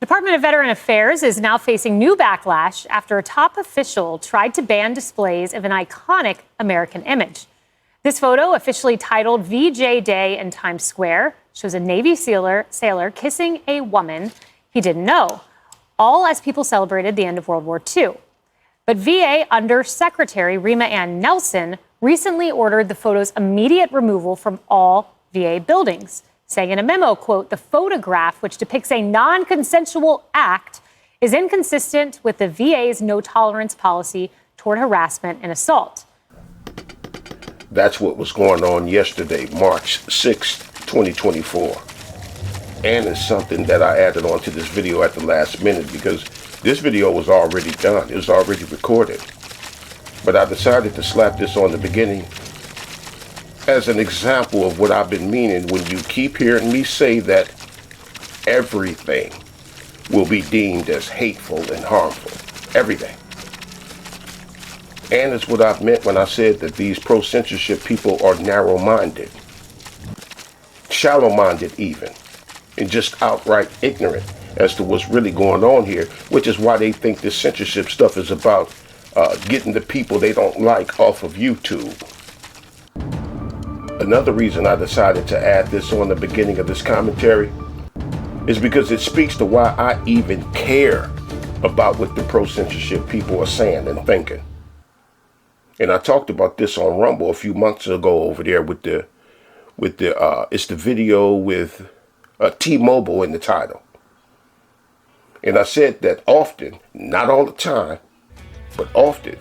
Department of Veteran Affairs is now facing new backlash after a top official tried to ban displays of an iconic American image. This photo, officially titled VJ Day in Times Square, shows a Navy sailor kissing a woman he didn't know, all as people celebrated the end of World War II. But VA Under Secretary Rima Ann Nelson recently ordered the photo's immediate removal from all VA buildings, saying in a memo, quote, "The photograph, which depicts a non-consensual act, is inconsistent with the VA's no-tolerance policy toward harassment and assault." That's what was going on yesterday, March 6th, 2024. And it's something that I added onto this video at the last minute because this video was already done. It was already recorded. But I decided to slap this on the beginning as an example of what I've been meaning when you keep hearing me say that everything will be deemed as hateful and harmful. Everything. And it's what I've meant when I said that these pro-censorship people are narrow-minded, shallow-minded even, and just outright ignorant as to what's really going on here, which is why they think this censorship stuff is about getting the people they don't like off of YouTube. Another reason I decided to add this on the beginning of this commentary is because it speaks to why I even care about what the pro-censorship people are saying and thinking. And I talked about this on Rumble a few months ago over there with the it's the video with T-Mobile in the title. And I said that often, not all the time, but often,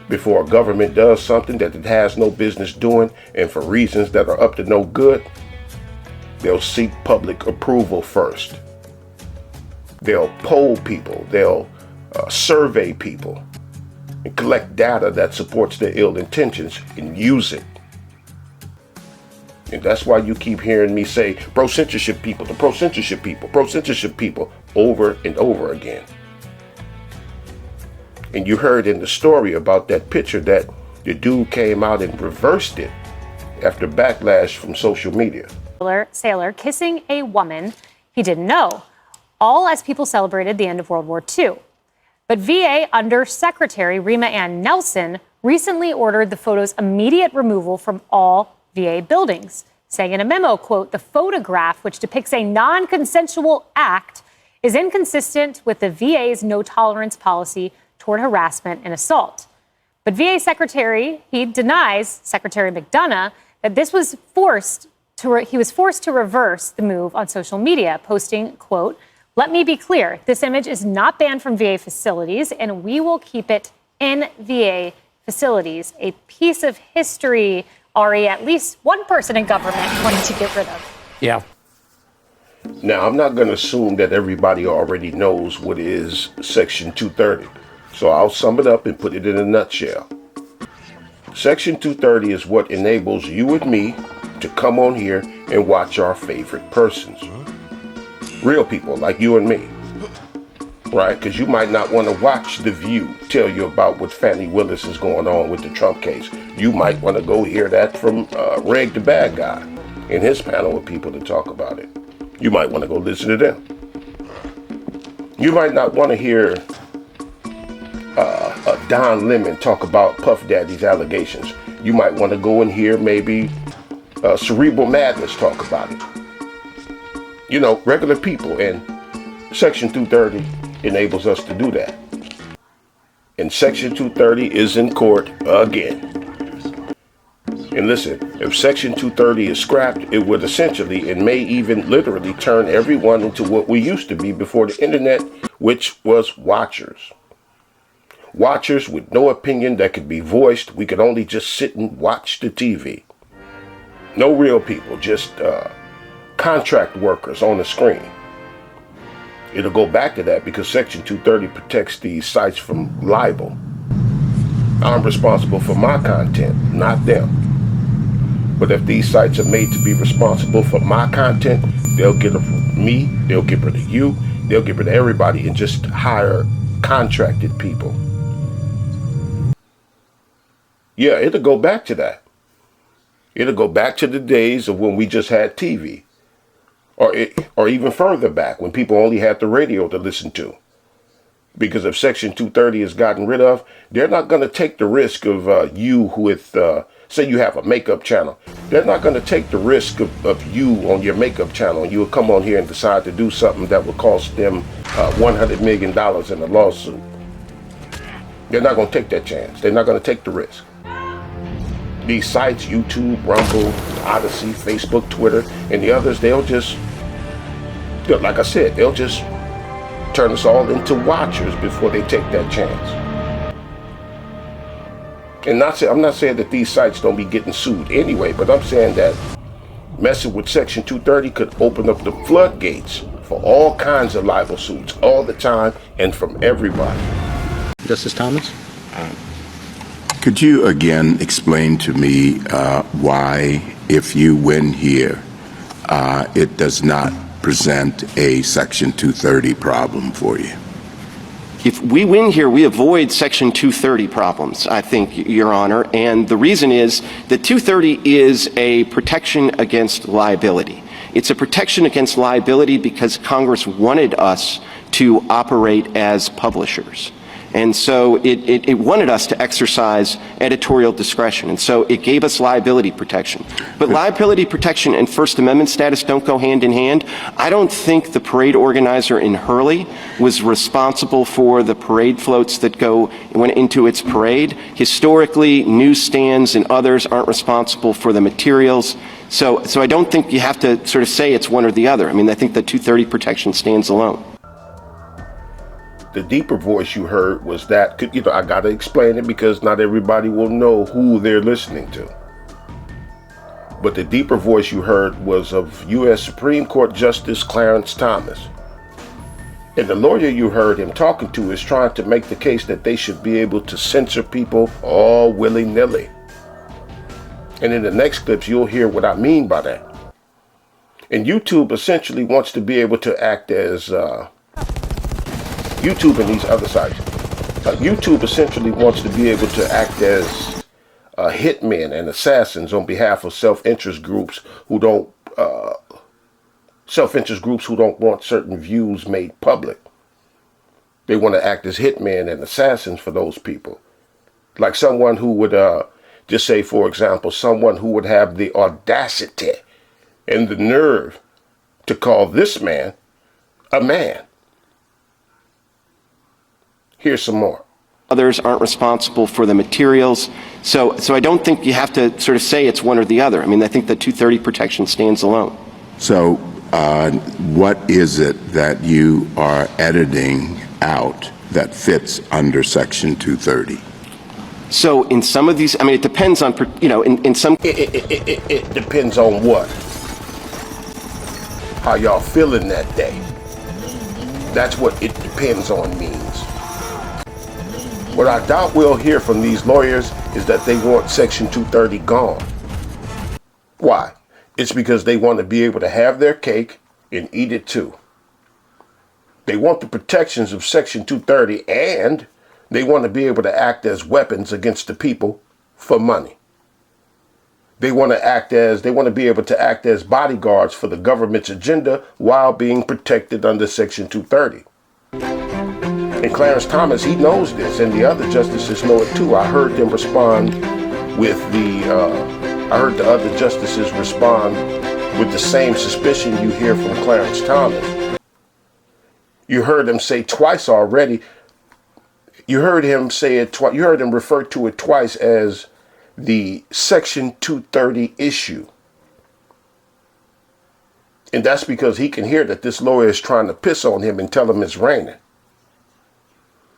before a government does something that it has no business doing and for reasons that are up to no good, they'll seek public approval first. They'll poll people, they'll survey people, and collect data that supports their ill intentions and use it. And that's why you keep hearing me say pro-censorship people, the pro-censorship people, pro-censorship people over and over again. And you heard in the story about that picture that the dude came out and reversed it after backlash from social media. Sailor kissing a woman he didn't know, all as people celebrated the end of World War II. But VA Under Secretary Rima Ann Nelson recently ordered the photo's immediate removal from all VA buildings, saying in a memo, quote, "The photograph, which depicts a non-consensual act, is inconsistent with the VA's no-tolerance policy toward harassment and assault." But VA Secretary, he denies, Secretary McDonough, that he was forced to reverse the move on social media, posting, quote, "Let me be clear, this image is not banned from VA facilities, and we will keep it in VA facilities." A piece of history, Ari, at least one person in government wanted to get rid of. Yeah. Now, I'm not going to assume that everybody already knows what is Section 230. So I'll sum it up and put it in a nutshell. Section 230 is what enables you and me to come on here and watch our favorite persons. Real people like you and me. Right? Because you might not want to watch The View tell you about what Fannie Willis is going on with the Trump case. You might want to go hear that from Reg the Bad Guy in his panel of people to talk about it. You might want to go listen to them. You might not want to hear Don Lemon talk about Puff Daddy's allegations. You might want to go and hear maybe Cerebral Madness talk about it. You know, regular people. And Section 230 enables us to do that. And Section 230 is in court again. And listen, if Section 230 is scrapped, it would essentially and may even literally turn everyone into what we used to be before the internet, which was watchers. Watchers with no opinion that could be voiced. We could only just sit and watch the TV. No real people, just contract workers on the screen. It'll go back to that because Section 230 protects these sites from libel. I'm responsible for my content, not them. But if these sites are made to be responsible for my content, they'll get rid of me, they'll get rid of you, they'll get rid of everybody and just hire contracted people. Yeah, it'll go back to that. It'll go back to the days of when we just had TV. or even further back when people only had the radio to listen to. Because if Section 230 is gotten rid of, they're not going to take the risk of you with, say you have a makeup channel. They're not going to take the risk of you on your makeup channel. You will come on here and decide to do something that will cost them $100 million in a lawsuit. They're not going to take that chance. They're not going to take the risk. These sites, YouTube, Rumble, Odyssey, Facebook, Twitter, and the others, they'll just, like I said, they'll just turn us all into watchers before they take that chance. And I'm not saying that these sites don't be getting sued anyway, but I'm saying that messing with Section 230 could open up the floodgates for all kinds of libel suits all the time and from everybody. Justice Thomas? Could you again explain to me why, if you win here, it does not present a Section 230 problem for you? If we win here, we avoid Section 230 problems, I think, Your Honor. And the reason is that 230 is a protection against liability. It's a protection against liability because Congress wanted us to operate as publishers. And so it wanted us to exercise editorial discretion. And so it gave us liability protection. But liability protection and First Amendment status don't go hand in hand. I don't think the parade organizer in Hurley was responsible for the parade floats that went into its parade. Historically, newsstands and others aren't responsible for the materials. So I don't think you have to sort of say it's one or the other. I mean, I think the 230 protection stands alone. The deeper voice you heard was that, I got to explain it because not everybody will know who they're listening to. But the deeper voice you heard was of U.S. Supreme Court Justice Clarence Thomas. And the lawyer you heard him talking to is trying to make the case that they should be able to censor people all willy-nilly. And in the next clips, you'll hear what I mean by that. And YouTube essentially wants to be able to act as YouTube and these other sites. YouTube essentially wants to be able to act as hitmen and assassins on behalf of self-interest groups who don't want certain views made public. They want to act as hitmen and assassins for those people. Like someone who would just say, for example, someone who would have the audacity and the nerve to call this man a man. Here's some more. Others aren't responsible for the materials. So I don't think you have to sort of say it's one or the other. I mean, I think the 230 protection stands alone. So what is it that you are editing out that fits under Section 230? So in some of these, I mean, it depends on, in some... It depends on what? How y'all feeling that day. That's what it depends on means. What I doubt we'll hear from these lawyers is that they want Section 230 gone. Why? It's because they want to be able to have their cake and eat it too. They want the protections of Section 230 and they want to be able to act as weapons against the people for money. They want to be able to act as bodyguards for the government's agenda while being protected under Section 230. And Clarence Thomas, he knows this, and the other justices know it too. I heard them respond with I heard the other justices respond with the same suspicion you hear from Clarence Thomas. You heard him say twice already. You heard him say it twice. You heard him refer to it twice as the Section 230 issue. And that's because he can hear that this lawyer is trying to piss on him and tell him it's raining.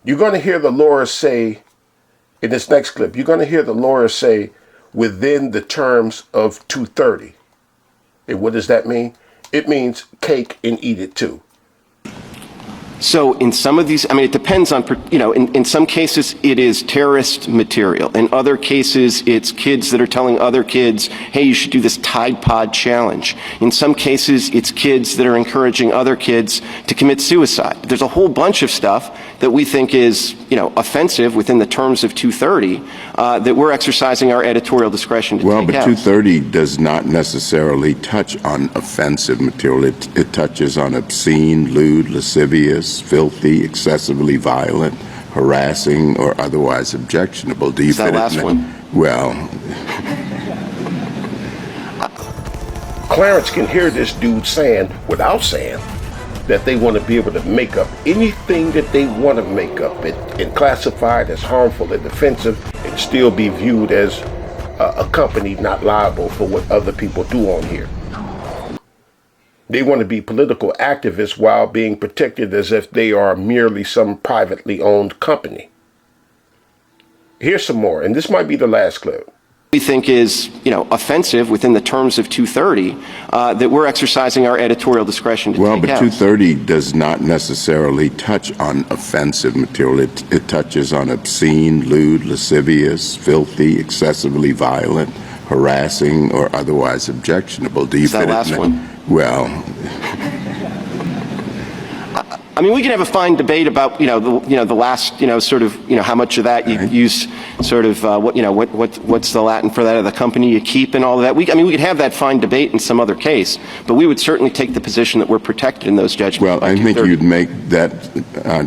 You're going to hear the lawyer say, in this next clip, you're going to hear the lawyer say, within the terms of 230. And what does that mean? It means cake and eat it too. So in some of these, I mean, it depends on, in some cases it is terrorist material. In other cases, it's kids that are telling other kids, hey, you should do this Tide Pod challenge. In some cases, it's kids that are encouraging other kids to commit suicide. There's a whole bunch of stuff that we think is, offensive within the terms of 230, that we're exercising our editorial discretion to Well, take but out. 230 does not necessarily touch on offensive material. It touches on obscene, lewd, lascivious, filthy, excessively violent, harassing, or otherwise objectionable. Do you Is that fit it last in? one? Well, Clarence can hear this dude saying, without saying, that they want to be able to make up anything that they want to make up and classify it as harmful and offensive and still be viewed as a company not liable for what other people do on here. They want to be political activists while being protected as if they are merely some privately owned company. Here's some more, and this might be the last clip. We think is, offensive within the terms of 230, that we're exercising our editorial discretion to well, take but out. 230 does not necessarily touch on offensive material. It touches on obscene, lewd, lascivious, filthy, excessively violent, harassing, or otherwise objectionable. Do you Is that fit it last in? one? Well, I mean, we can have a fine debate about, the last, sort of, how much of that you use, sort of, what's the Latin for that, of the company you keep and all of that. We could have that fine debate in some other case, but we would certainly take the position that we're protected in those judgments. well, by I think 230. you'd make that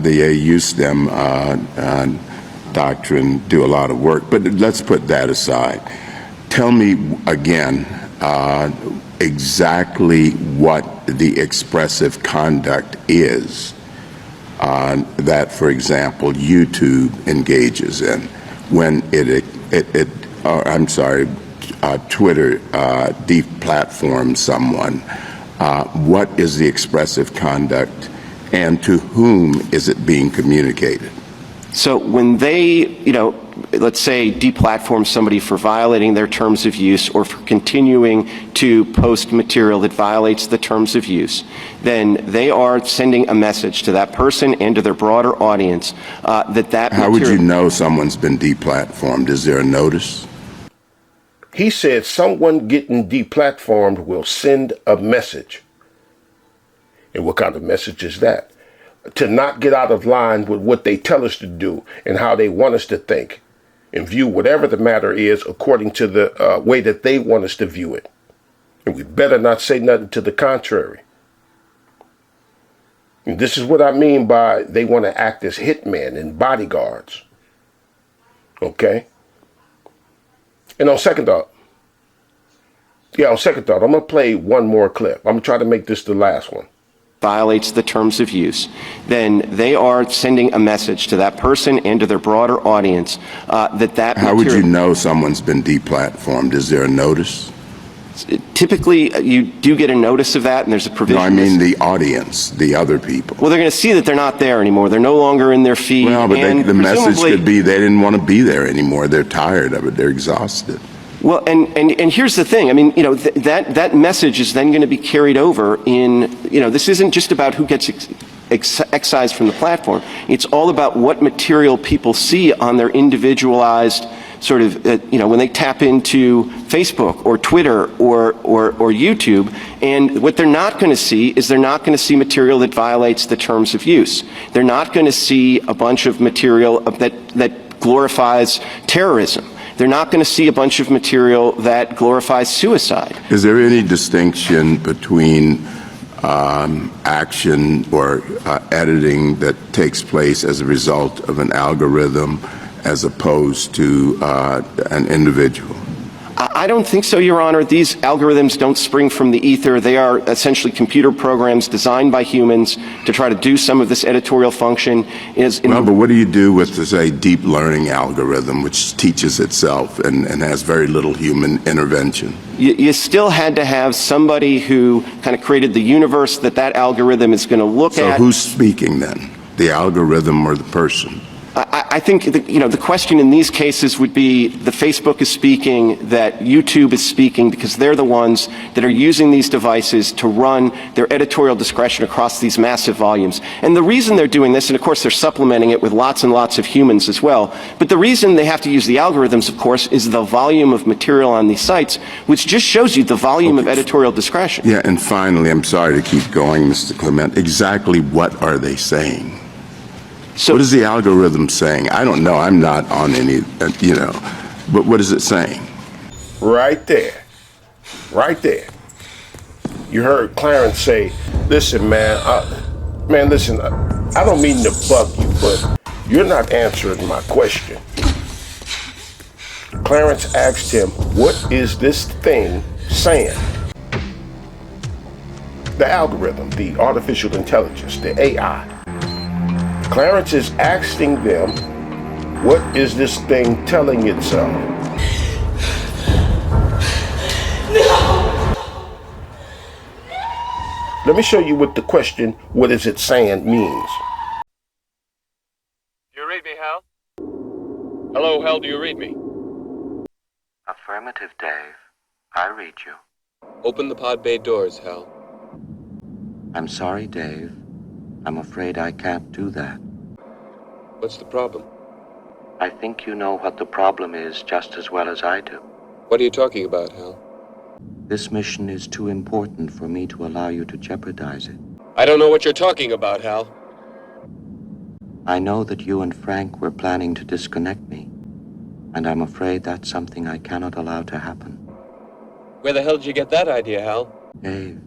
the AU-STEM doctrine do a lot of work. But let's put that aside. Tell me again exactly what the expressive conduct is that, for example, YouTube engages in when Twitter deplatforms someone. What is the expressive conduct, and to whom is it being communicated? So when they, let's say deplatform somebody for violating their terms of use or for continuing to post material that violates the terms of use, then they are sending a message to that person and to their broader audience that How would material. you know someone's been deplatformed? Is there a notice? He said someone getting deplatformed will send a message. And what kind of message is that? To not get out of line with what they tell us to do and how they want us to think and view whatever the matter is according to the way that they want us to view it. And we better not say nothing to the contrary. And this is what I mean by they want to act as hitmen and bodyguards. Okay? And on second thought, I'm going to play one more clip. I'm going to try to make this the last one. Violates the terms of use, then they are sending a message to that person and to their broader audience that How would you material. know someone's been deplatformed? Is there a notice? Typically, you do get a notice of that, and there's a provision. No, I mean the audience, the other people. Well, they're going to see that they're not there anymore. They're no longer in their feed. Well, but and the message presumably- could be they didn't want to be there anymore. They're tired of it. They're exhausted. Well, and here's the thing. I mean, that message is then going to be carried over in, this isn't just about who gets excised from the platform. It's all about what material people see on their individualized sort of, when they tap into Facebook or Twitter or YouTube. And what they're not going to see is they're not going to see material that violates the terms of use. They're not going to see a bunch of material that glorifies terrorism. They're not going to see a bunch of material that glorifies suicide. Is there any distinction between action or editing that takes place as a result of an algorithm as opposed to an individual? I don't think so, Your Honor. These algorithms don't spring from the ether. They are essentially computer programs designed by humans to try to do some of this editorial function. Well, but what do you do with, say, deep learning algorithm, which teaches itself and has very little human intervention? You still had to have somebody who kind of created the universe that algorithm is going to look at. So who's speaking then? The algorithm or the person? I think the question in these cases would be the Facebook is speaking, that YouTube is speaking, because they're the ones that are using these devices to run their editorial discretion across these massive volumes. And the reason they're doing this, and of course they're supplementing it with lots and lots of humans as well, but the reason they have to use the algorithms, of course, is the volume of material on these sites, which just shows you the volume of editorial discretion. Yeah, and finally, I'm sorry to keep going, Mr. Clement, exactly what are they saying? So What is the algorithm saying? I don't know. I'm not on any, but what is it saying? Right there. Right there. You heard Clarence say, listen, man, listen, I don't mean to bug you, but you're not answering my question. Clarence asked him, what is this thing saying? The algorithm, the artificial intelligence, the AI. Clarence is asking them, what is this thing telling itself? Let me show you what the question, what is it saying, means. Do you read me, Hal? Hello, Hal, do you read me? Affirmative, Dave. I read you. Open the pod bay doors, Hal. I'm sorry, Dave. I'm afraid I can't do that. What's the problem? I think you know what the problem is just as well as I do. What are you talking about, Hal? This mission is too important for me to allow you to jeopardize it. I don't know what you're talking about, Hal. I know that you and Frank were planning to disconnect me, and I'm afraid that's something I cannot allow to happen. Where the hell did you get that idea, Hal? Dave,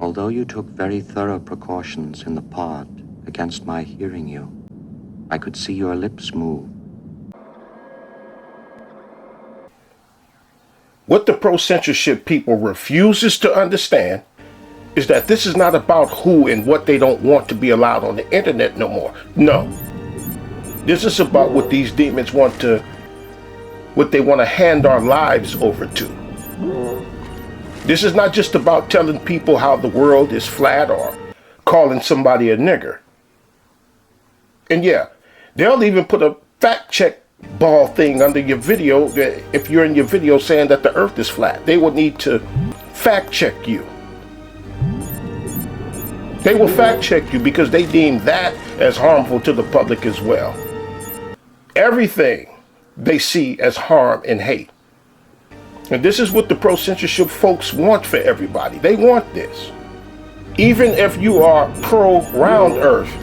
although you took very thorough precautions in the pod against my hearing you, I could see your lips move. What the pro-censorship people refuses to understand is that this is not about who and what they don't want to be allowed on the internet no more. No. This is about what these demons want to hand our lives over to. This is not just about telling people how the world is flat or calling somebody a nigger. And yeah, they'll even put a fact check ball thing under your video if you're in your video saying that the earth is flat. They will need to fact check you. They will fact check you because they deem that as harmful to the public as well. Everything they see as harm and hate. And this is what the pro-censorship folks want for everybody. They want this. Even if you are pro-round earth,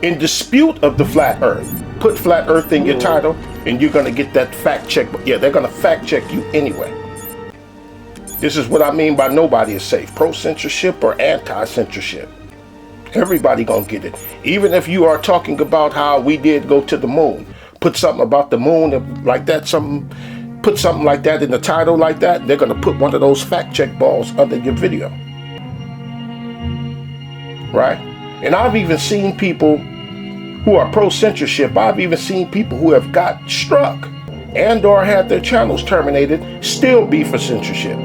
in dispute of the flat earth, put flat earth in your title and you're going to get that fact check. Yeah, they're going to fact check you anyway. This is what I mean by nobody is safe. Pro-censorship or anti-censorship. Everybody going to get it. Even if you are talking about how we did go to the moon. Put something about the moon like that, put something like that in the title like that, they're going to put one of those fact check balls under your video. Right? And I've even seen people who are pro-censorship, I've even seen people who have got struck and or had their channels terminated still be for censorship.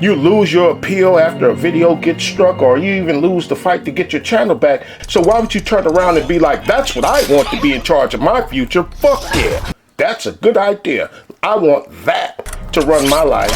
You lose your appeal after a video gets struck, or you even lose the fight to get your channel back. So why would you turn around and be like, that's what I want to be in charge of my future? Fuck yeah. That's a good idea. I want that to run my life.